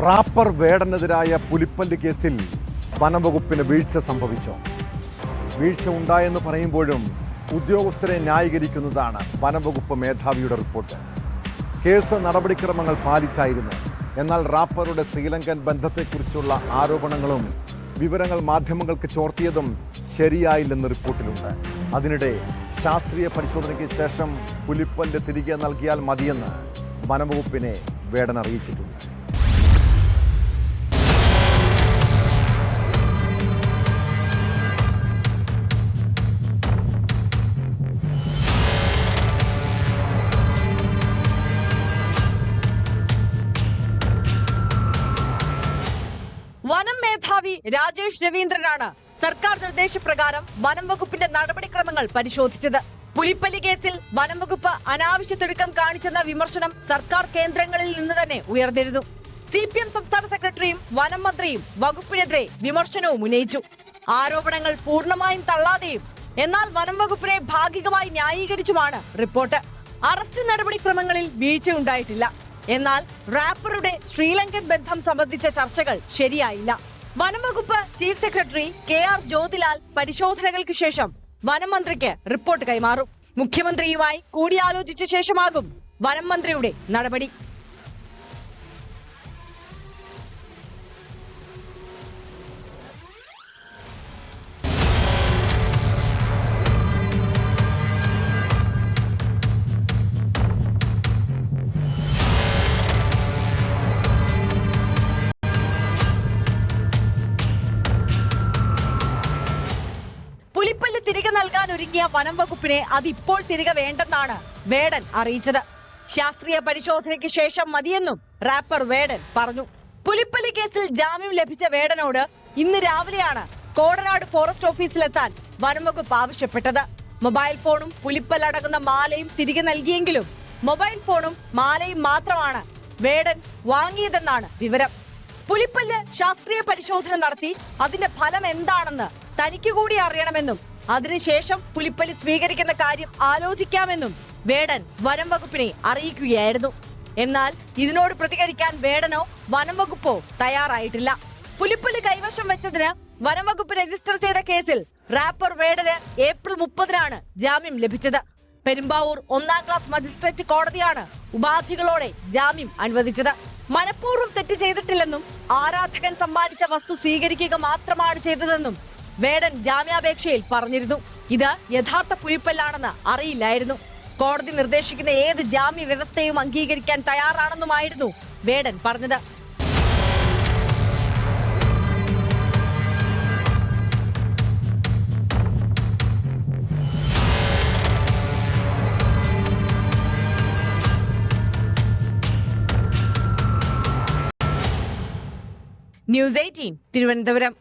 Wrapper വേടനെതിരായ പുലിപ്പല്ല് കേസിൽ വനംവകുപ്പിന് വീഴ്ച സംഭവിച്ചോ? വീഴ്ച ഉണ്ടായെന്ന് പറയുമ്പോഴും ഉദ്യോഗസ്ഥരെ ന്യായീകരിക്കുന്നതാണ് വനംവകുപ്പ് മേധാവിയുടെ റിപ്പോർട്ട്. കേസ് നടപടിക്രമങ്ങൾ പാലിച്ചായിരുന്നു. എന്നാൽ റാപ്പറുടെ ശ്രീലങ്കൻ ബന്ധത്തെക്കുറിച്ചുള്ള ആരോപണങ്ങളും വിവരങ്ങൾ മാധ്യമങ്ങൾക്ക് ചോർത്തിയതും ശരിയായില്ലെന്ന് റിപ്പോർട്ടിലുണ്ട്. അതിനിടെ ശാസ്ത്രീയ പരിശോധനയ്ക്ക് ശേഷം പുലിപ്പല്ല് തിരികെ നൽകിയാൽ മതിയെന്ന് വനംവകുപ്പിനെ വേടൻ അറിയിച്ചിട്ടുണ്ട്. വനം മേധാവി രാജേഷ് രവീന്ദ്രനാണ് സർക്കാർ നിർദ്ദേശപ്രകാരം വനം വകുപ്പിന്റെ നടപടിക്രമങ്ങൾ പരിശോധിച്ചത്. പുലിപ്പല്ലി കേസിൽ വനം വകുപ്പ് അനാവശ്യ തിടുക്കം കാണിച്ചെന്ന വിമർശനം സർക്കാർ കേന്ദ്രങ്ങളിൽ നിന്ന് തന്നെ ഉയർന്നിരുന്നു. CPM സംസ്ഥാന സെക്രട്ടറിയും വനം മന്ത്രിയും വകുപ്പിനെതിരെ വിമർശനവും ഉന്നയിച്ചു. ആരോപണങ്ങൾ പൂർണ്ണമായും തള്ളാതെയും എന്നാൽ വനം വകുപ്പിനെ ഭാഗികമായി ന്യായീകരിച്ചുമാണ് റിപ്പോർട്ട്. അറസ്റ്റ് നടപടിക്രമങ്ങളിൽ വീഴ്ചയുണ്ടായിട്ടില്ല. എന്നാൽ റാപ്പറുടെ ശ്രീലങ്കൻ ബന്ധം സംബന്ധിച്ച ചർച്ചകൾ ശരിയായില്ല. വനംവകുപ്പ് ചീഫ് സെക്രട്ടറി KR ജ്യോതിലാൽ പരിശോധനകൾക്ക് ശേഷം വനം മന്ത്രിക്ക് റിപ്പോർട്ട് കൈമാറും. മുഖ്യമന്ത്രിയുമായി കൂടിയാലോചിച്ച ശേഷമാകും വനം മന്ത്രിയുടെ നടപടി. പുലിപ്പല്ല് തിരികെ നൽകാൻ ഒരുങ്ങിയ വനം വകുപ്പിനെ അതിപ്പോൾ തിരികെ വേണ്ടെന്നാണ് വേടൻ അറിയിച്ചത്. ശാസ്ത്രീയ പരിശോധനയ്ക്ക് ശേഷം മതിയെന്നും റാപ്പർ വേടൻ പറഞ്ഞു. പുലിപ്പല്ലി കേസിൽ ജാമ്യം ലഭിച്ച വേടനോട് ഇന്ന് രാവിലെയാണ് കോടനാട് ഫോറസ്റ്റ് ഓഫീസിലെത്താൻ വനം വകുപ്പ് ആവശ്യപ്പെട്ടത്. മൊബൈൽ ഫോണും പുലിപ്പല്ലടങ്ങുന്ന മാലയും തിരികെ നൽകിയെങ്കിലും മൊബൈൽ ഫോണും മാലയും മാത്രമാണ് വേടൻ വാങ്ങിയതെന്നാണ് വിവരം. പുലിപ്പല്ല് ശാസ്ത്രീയ പരിശോധന നടത്തി അതിന്റെ ഫലം എന്താണെന്ന് തനിക്ക് കൂടി അറിയണമെന്നും അതിനുശേഷം പുലിപ്പല്ലി സ്വീകരിക്കുന്ന കാര്യം ആലോചിക്കാമെന്നും വേടൻ വനം വകുപ്പിനെ അറിയിക്കുകയായിരുന്നു. എന്നാൽ ഇതിനോട് പ്രതികരിക്കാൻ വേടനോ വനം വകുപ്പോ തയ്യാറായിട്ടില്ല. പുലിപ്പല്ലി കൈവശം വെച്ചതിന് വനം വകുപ്പ് രജിസ്റ്റർ ചെയ്ത കേസിൽ റാപ്പർ വേടന് ഏപ്രിൽ 30-നാണ് ജാമ്യം ലഭിച്ചത്. പെരുമ്പാവൂർ 1-ാം ക്ലാസ് മജിസ്ട്രേറ്റ് കോടതിയാണ് ഉപാധികളോടെ ജാമ്യം അനുവദിച്ചത്. മനഃപൂർവ്വം തെറ്റ് ചെയ്തിട്ടില്ലെന്നും ആരാധകൻ സമ്മാനിച്ച വസ്തു സ്വീകരിക്കുക മാത്രമാണ് ചെയ്തതെന്നും വേടൻ ജാമ്യാപേക്ഷയിൽ പറഞ്ഞിരുന്നു. ഇത് യഥാർത്ഥ പുലിപ്പല്ലാണെന്ന് അറിയില്ലായിരുന്നു. കോടതി നിർദ്ദേശിക്കുന്ന ഏത് ജാമ്യ വ്യവസ്ഥയും അംഗീകരിക്കാൻ തയ്യാറാണെന്നുമായിരുന്നു വേടൻ പറഞ്ഞത്. ന്യൂസ് 18 തിരുവനന്തപുരം.